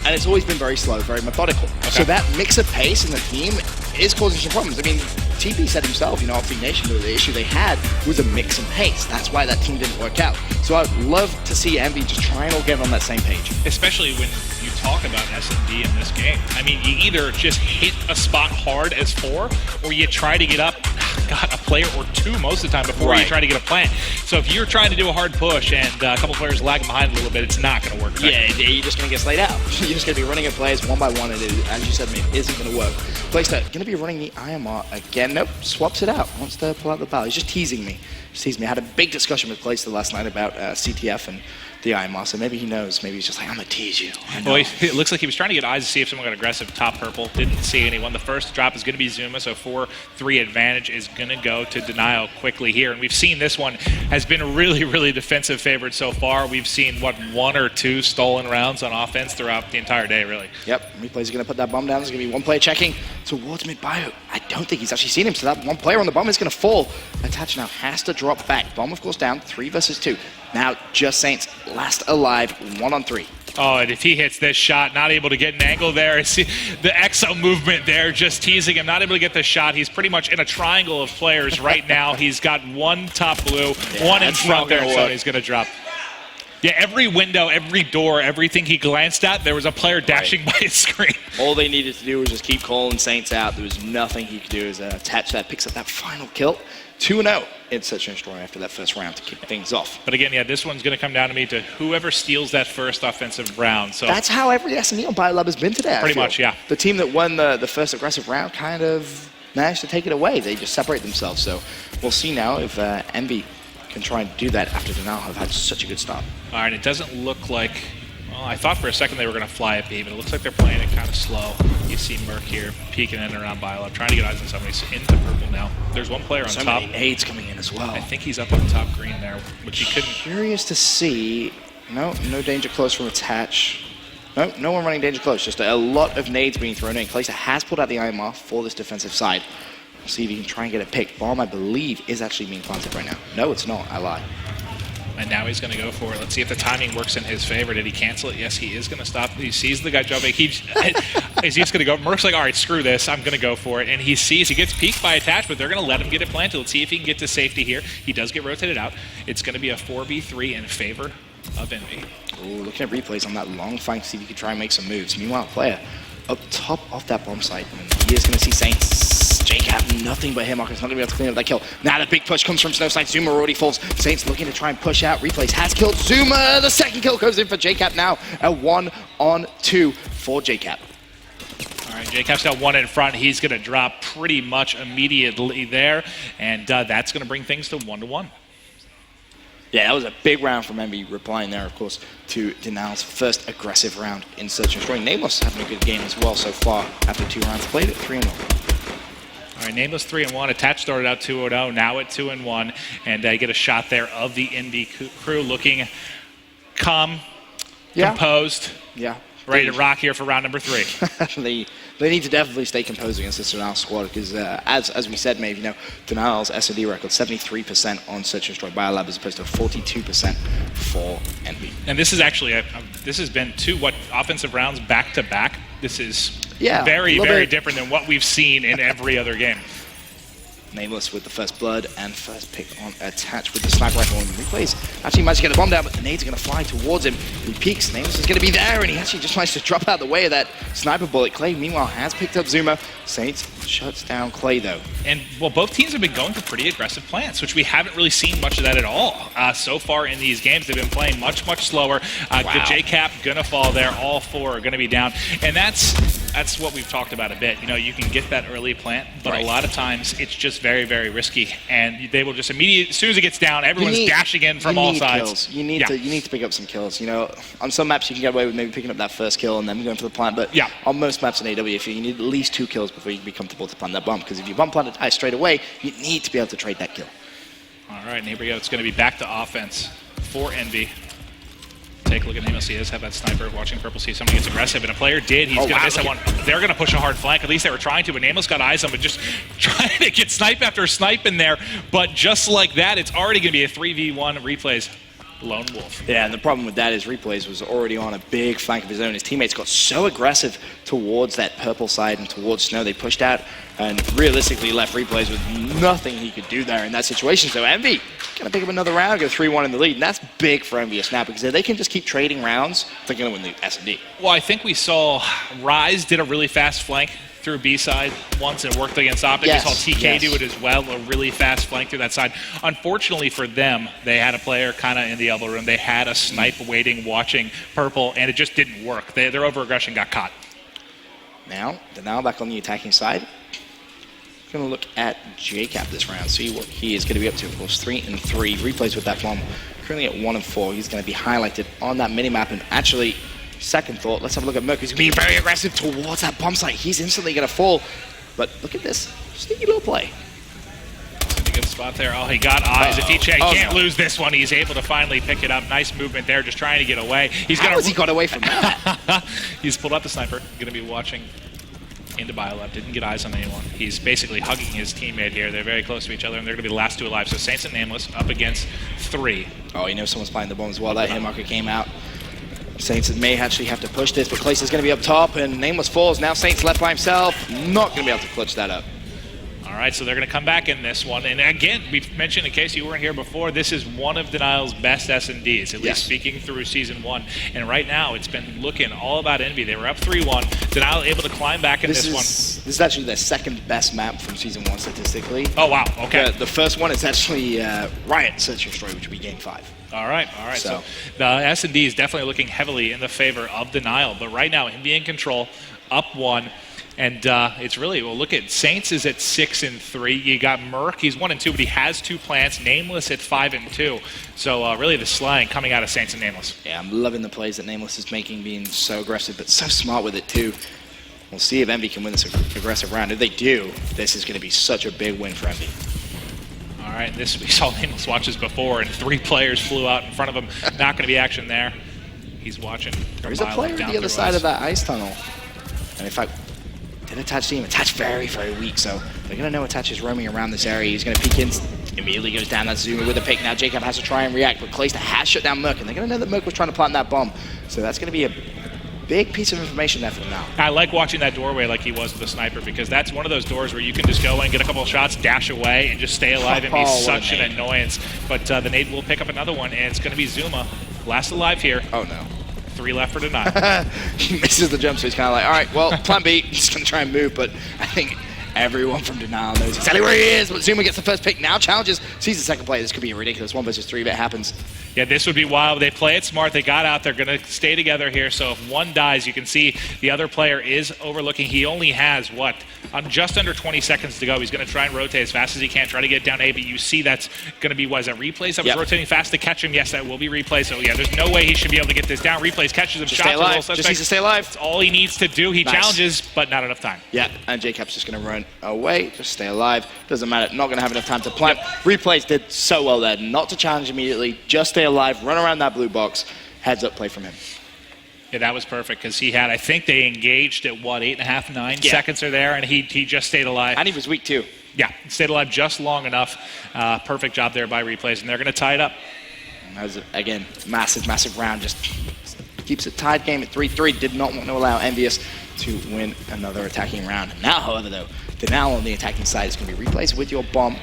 and it's always been very slow, very methodical. Okay. So that mix of pace in the team is causing some problems. I mean, TP said himself, off the Nation, the issue they had was a mix and pace. That's why that team didn't work out. So I'd love to see Envy just try and all get on that same page. Especially when you talk about S&D in this game. I mean, you either just hit a spot hard as 4, or you try to get up, a player or 2 most of the time before you try to get a plant. So if you're trying to do a hard push and a couple players lagging behind a little bit, it's not going to work. Yeah, you're just going to get slayed out. You're just going to be running at players one by one, and it, as you said, it isn't going to work. Playster going to be running the IMR again. Nope, swaps it out. Wants to pull out the ball. He's just teasing me. I had a big discussion with Playster last night about CTF and the IMR, so maybe he knows. Maybe he's just like, I'm going to tease you. Well, it looks like he was trying to get eyes to see if someone got aggressive top purple. Didn't see anyone. The first drop is going to be Zuma, so 4-3 advantage is going to go to Denial quickly here. And we've seen this one has been a really, really defensive favorite so far. We've seen, 1 or 2 stolen rounds on offense throughout the entire day, really. Yep, Replay's going to put that bomb down. There's going to be one player checking towards mid-bio. I don't think he's actually seen him, so that one player on the bomb is going to fall. Attach now has to drop back. Bomb, of course, down. 3 versus 2. Now, just Saints last alive, 1-on-3. Oh, and if he hits this shot, not able to get an angle there. See the exo movement there, just teasing him, not able to get the shot. He's pretty much in a triangle of players right now. He's got 1 top blue, 1 in front there, so he's going to drop. Yeah, every window, every door, everything he glanced at, there was a player dashing by his screen. All they needed to do was just keep calling Saints out. There was nothing he could do as Attach that picks up that final kill. 2-0 in Search and Destroy after that first round to kick things off. But again, yeah, this one's going to come down to me to whoever steals that first offensive round. So that's how every S&E on BioLab has been today. Pretty much, yeah. The team that won the first aggressive round kind of managed to take it away. They just separate themselves. So we'll see now if Envy can try and do that after Denial have had such a good start. All right, it doesn't look like... Well, I thought for a second they were going to fly at B, but it looks like they're playing it kind of slow. You see Merc here peeking in and around BioLab, trying to get eyes on somebody. He's into purple now. There's one player on top. So many nades coming in as well. I think he's up on top green there, which he couldn't... Curious to see... No danger close from Attach. No one running danger close. Just a lot of nades being thrown in. Clayster has pulled out the IMR for this defensive side. We'll see if he can try and get a pick. Bomb, I believe, is actually being planted right now. No, it's not. I lied. And now he's going to go for it. Let's see if the timing works in his favor. Did he cancel it? Yes, he is going to stop. He sees the guy jumping. He's just going to go. Merc's like, all right, screw this. I'm going to go for it. And he sees, he gets peeked by Attach, but they're going to let him get it planted. Let's see if he can get to safety here. He does get rotated out. It's going to be a 4v3 in favor of Envy. Ooh, looking at replays on that long flank to see if he can try and make some moves. Meanwhile, player up top of that bomb site. And he is going to see Saints. JCap, nothing but him. He's not going to be able to clean up that kill. Now the big push comes from Snowside. Zuma already falls. Saints looking to try and push out. Replays has killed Zuma. The second kill goes in for JCap now. A 1-on-2 for JCap. All right, JCap's got 1 in front. He's going to drop pretty much immediately there. And that's going to bring things to 1-1. Yeah, that was a big round from Envy, replying there, of course, to Denial's first aggressive round in Search and Destroy. Nameless having a good game as well so far after 2 rounds. Played at 3-0. All right, Nameless 3-1. Attach started out 2-0, now at 2-1, and you get a shot there of the Envy crew looking calm, composed, ready to rock here for round number 3. They need to definitely stay composed against this Denial squad because, as we said, maybe Denial's S&D record 73% on Search and Destroy BioLab as opposed to 42% for Envy. And this is actually this has been 2 offensive rounds back to back. This is very different than what we've seen in every other game. Nameless with the first blood and first pick on Attach with the sniper rifle. And Replays actually managed to get the bomb down, but the nades are going to fly towards him. He peeks, Nameless is going to be there, and he actually just managed to drop out of the way of that sniper bullet. Clay, meanwhile, has picked up Zuma. Saints shuts down Clay, though. And, well, both teams have been going for pretty aggressive plants, which we haven't really seen much of that at all. So far in these games, they've been playing much slower. The JCap going to fall there. All 4 are going to be down. And that's what we've talked about a bit. You can get that early plant, but a lot of times it's just very risky, and they will just immediately, as soon as it gets down, everyone's dashing in from all sides. You need to pick up some kills. On some maps you can get away with maybe picking up that first kill and then going for the plant, but on most maps in AWF you need at least 2 kills before you can be comfortable to plant that bomb, because if you bomb plant it straight away, you need to be able to trade that kill. All right, and here we go. It's going to be back to offense for Envy. Take a look at Nameless. He does have that sniper watching purple. See if somebody gets aggressive, and a player did. He's going to miss that one. They're going to push a hard flank. At least they were trying to, but Nameless got eyes on him, just trying to get snipe after snipe in there. But just like that, it's already going to be a 3v1 Replays. lone wolf. Yeah, and the problem with that is Replays was already on a big flank of his own. His teammates got so aggressive towards that purple side and towards Snow. They pushed out and realistically left Replays with nothing he could do there in that situation. So Envy gonna pick up another round, go 3-1 in the lead, and that's big for EnvyUs now because if they can just keep trading rounds, they're gonna win the S&D. Well, I think we saw Rise did a really fast flank through B-side once and worked against Optic. Yes, We saw TK yes. do it as well, a really fast flank through that side. Unfortunately for them, they had a player kind of in the elbow room. They had a snipe waiting, watching Purple, and it just didn't work. Their over-aggression got caught. Now, Denal back on the attacking side. Going to look at JCap this round, see what he is going to be up to. Of course, 3-3. Replays with that bomb. Currently at 1-4. He's going to be highlighted on that minimap. And actually, second thought, let's have a look at Merc. He's going to be very aggressive towards that bomb site. He's instantly going to fall. But look at this. Sneaky little play. A good spot there. Oh, he got eyes. If he can't no. lose this one, he's able to finally pick it up. Nice movement there, just trying to get away. He's How gonna. has he got away from that? He's pulled out the sniper. Going to be watching into BioLab. Didn't get eyes on anyone. He's basically hugging his teammate here. They're very close to each other, and they're going to be the last two alive. So Saints and Nameless up against 3. Oh, you know someone's playing the bomb as well. That hit marker came out. Saints may actually have to push this, but Clace is going to be up top, and Nameless falls. Now Saints left by himself. Not going to be able to clutch that up. All right, so they're going to come back in this one. And again, we mentioned, in case you weren't here before, this is one of Denial's best S&Ds, at least speaking through Season 1. And right now, it's been looking all about Envy. They were up 3-1. Denial able to climb back in this one. This is actually their second best map from Season 1 statistically. Oh, wow, okay. The first one is actually Riot Search and Destroy, which will be Game 5. All right. So the S&D is definitely looking heavily in the favor of Denial. But right now, Envy in control, up 1. And it's really, well, look at Saints is at 6-3. You got Merc, he's 1-2, but he has 2 plants. Nameless at 5-2. So really the slang coming out of Saints and Nameless. Yeah, I'm loving the plays that Nameless is making, being so aggressive, but so smart with it too. We'll see if Envy can win this aggressive round. If they do, this is going to be such a big win for Envy. All right, we saw Nameless watch this before, and 3 players flew out in front of him. Not going to be action there. He's watching. There's a player on the other side of that ice tunnel. And in fact, did Attach see him? Attach very, very weak, so they're going to know Attach is roaming around this area. He's going to peek in, immediately goes down that Zoomer with a pick. Now Jacob has to try and react, but Clayster has shut down Merc, and they're going to know that Merc was trying to plant that bomb. So that's going to be a big piece of information there for them now. I like watching that doorway like he was with the sniper, because that's one of those doors where you can just go and get a couple of shots, dash away, and just stay alive and be such an annoyance. But the nade will pick up another one, and it's going to be Zuma. Last alive here. Oh, no. 3 left for Denial. He misses the jump, so he's kind of like, all right, well, plan B. He's going to try and move, but I think everyone from Denial knows exactly where he is. But Zuma gets the first pick, now challenges, sees the second play. This could be a ridiculous 1 versus 3 if it happens. Yeah, this would be wild. They play it smart. They got out. They're going to stay together here. So if one dies, you can see the other player is overlooking. He only has, just under 20 seconds to go. He's going to try and rotate as fast as he can, try to get down A, but you see that's going to be, is that Replays that was rotating fast to catch him? Yes, that will be Replays. So yeah, there's no way he should be able to get this down. Replays catches him. Just stay alive. Just needs to stay alive. That's all he needs to do. He challenges, but not enough time. Yeah, and Jacob's just going to run away. Just stay alive. Doesn't matter. Not going to have enough time to plant. Replays did so well there. Not to challenge immediately. Just stay alive. Run around that blue box. Heads up play from him. Yeah, that was perfect, because he had, I think they engaged at 8.5, 9 seconds are there, and he just stayed alive. And he was weak too. Yeah, stayed alive just long enough. Perfect job there by Replays, and they're going to tie it up. That was, again, massive round. Just keeps it tied game at 3-3. Did not want to allow EnvyUs to win another attacking round. Now, however, though, Denal on the attacking side is going to be Replays with your bomb,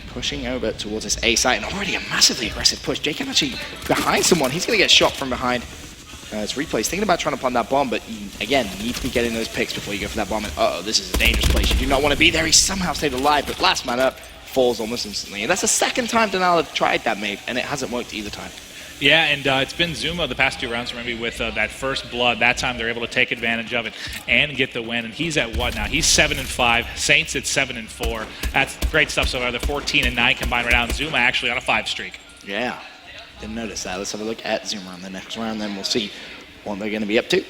pushing over towards this A site, and already a massively aggressive push. Jacob actually behind someone. He's going to get shot from behind. It's Replays thinking about trying to plant that bomb, but again, you need to be getting those picks before you go for that bomb. And this is a dangerous place. You do not want to be there. He somehow stayed alive, but last man up falls almost instantly. And that's the second time Denal have tried that mate, and it hasn't worked either time. Yeah, and it's been Zuma the past 2 rounds, maybe with that first blood. That time they're able to take advantage of it and get the win. And he's at what now? He's 7-5. Saints at 7-4. That's great stuff so far. They're 14-9 combined right now. And Zuma actually on a 5 streak. Yeah, didn't notice that. Let's have a look at Zuma on the next round, then we'll see what they're going to be up to.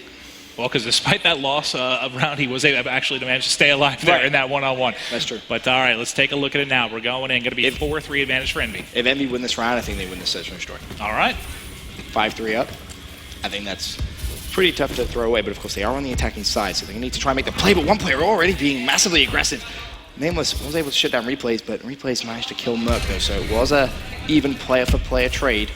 Well, because despite that loss of round, he was able actually to manage to stay alive there in that one-on-one. That's true. But all right, let's take a look at it now. We're going in. Going to be 4-3 advantage for Envy. If Envy win this round, I think they win the Search and Destroy. All right. 5-3 up. I think that's pretty tough to throw away, but of course they are on the attacking side, so they're going to need to try and make the play, but one player already being massively aggressive. Nameless was able to shut down Replays, but Replays managed to kill Merc though, so it was a even player-for-player trade.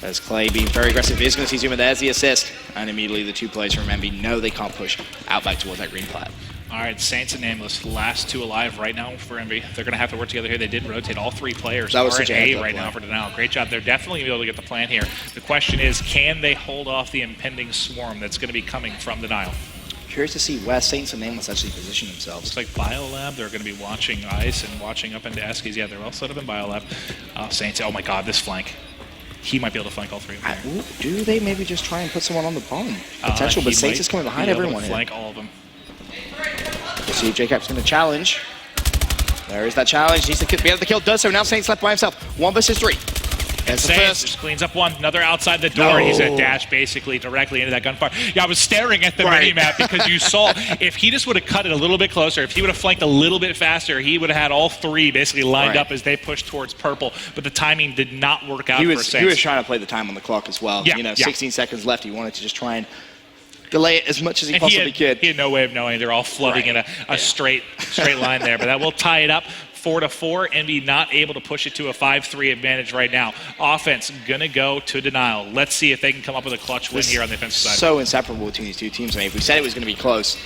As Clay being very aggressive is going to see Zuma. There's the assist. And immediately the two players from Envy know they can't push out back towards that green plat. All right, Saints and Nameless, last two alive right now for Envy. They're going to have to work together here. They did rotate all three players. That was are such in a A right now for Denial. Great job. They're definitely going to be able to get the plan here. The question is, can they hold off the impending swarm that's going to be coming from Denial? Curious to see where Saints and Nameless actually position themselves. Looks like Biolab, they're going to be watching Ice and watching up into Eskies. Yeah, they're all set up in Biolab. Saints, oh my god, this flank. He might be able to flank all three of them. Do they maybe just try and put someone on the bomb? Potential, but Saints is coming behind everyone flank all of them. We'll see if J-Cap's going to challenge. There is that challenge. Needs to be able to kill. Does so. Now Saints left by himself. 1 versus 3. There's the first. Just cleans up one. Another outside the door. No. He's going to dash basically directly into that gunfire. Yeah, I was staring at the mini-map because you saw if he just would have cut it a little bit closer, if he would have flanked a little bit faster, he would have had all three basically lined up as they pushed towards purple. But the timing did not work out for Saints. He was trying to play the time on the clock as well. Yeah, you know, 16 seconds left. He wanted to just try and delay it as much as he possibly could. He had no way of knowing. They're all flooding in a straight line there. But that will tie it up 4-4. Envy not able to push it to a 5-3 advantage right now. Offense gonna go to Denial. Let's see if they can come up with a clutch win here on the defensive side. So inseparable between these two teams. I mean, if we said it was going to be close,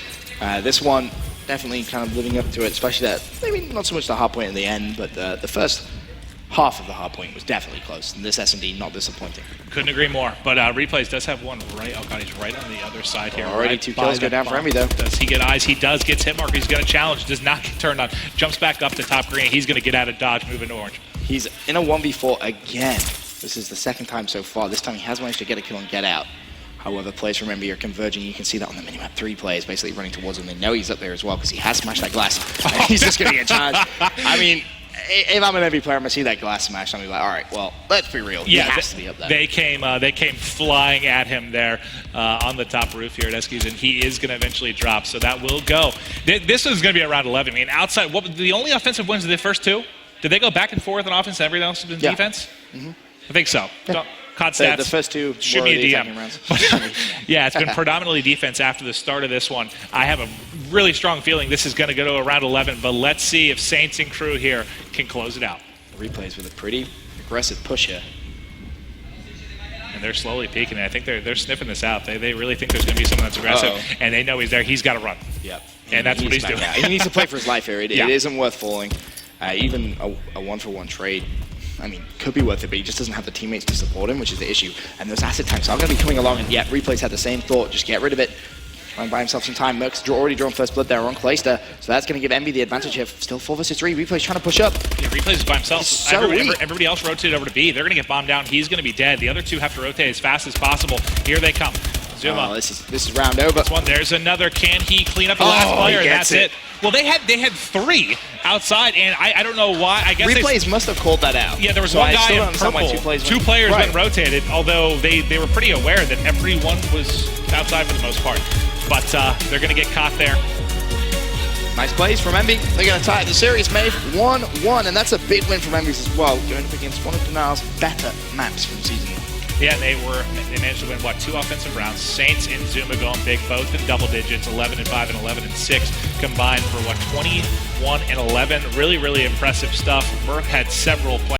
this one definitely kind of living up to it, especially that, maybe not so much the hard point in the end, but the first half of the hard point was definitely close. And this S&D not disappointing. Couldn't agree more. But Replays does have one right. Oh god, he's right on the other side here. Already right 2 kills go down for Envy though. Does he get eyes? He does. Gets hit marker. He's going to challenge. Does not get turned on. Jumps back up to top green. He's going to get out of dodge, moving to orange. He's in a 1v4 again. This is the second time so far. This time he has managed to get a kill and get out. However, players from Envy are converging. You can see that on the minimap. 3 players basically running towards him. They know he's up there as well because he has smashed that glass. And he's just going to get charged. I mean, if I'm an Envy player, I'm going to see that glass smash. I'm going to be like, all right, well, let's be real. He has to be up there. They came flying at him there on the top roof here at Eskies, and he is going to eventually drop. So that will go. This is going to be around 11. I mean, outside, the only offensive wins of the first 2? Did they go back and forth on offense and everything else in defense? Mm-hmm. I think so. Yeah. COD stats. The first 2 should were be a the DM. Yeah, it's been predominantly defense after the start of this one. I have a really strong feeling this is going to go to around 11, but let's see if Saints and crew here can close it out. Replays with a pretty aggressive push here. And they're slowly peeking it. I think they're sniffing this out. They really think there's going to be someone that's aggressive, and they know he's there. He's got to run. Yep. And that's what he's doing. He needs to play for his life here. It isn't worth falling. Even a 1-for-1 trade, I mean, could be worth it, but he just doesn't have the teammates to support him, which is the issue. And those asset tanks are going to be coming along, and yet Replays had the same thought. Just get rid of it. Try and buy himself some time. Merc's already drawn first blood there on Clayster, so that's going to give Envy the advantage here. Still 4 versus 3. Replay's trying to push up. Yeah, Replays is by himself. So everybody else rotated over to B. They're going to get bombed down. He's going to be dead. The other 2 have to rotate as fast as possible. Here they come. Zuma. Oh, this is round over. There's another. Can he clean up the last player? That's it. Well, they had 3 outside, and I don't know why. I guess Replays must have called that out. Yeah, there was one guy in purple. 2 players went rotated, although they were pretty aware that everyone was outside for the most part. But they're going to get caught there. Nice plays from Envy. They're going to tie the series, made 1-1, and that's a big win from Envy's as well, going up against one of Denial's better maps from season 1. Yeah, they managed to win, 2 offensive rounds. Saints and Zuma going big, both in double digits, 11-5 and 11-6 combined for 21-11. Really, really impressive stuff. Merc had several plays.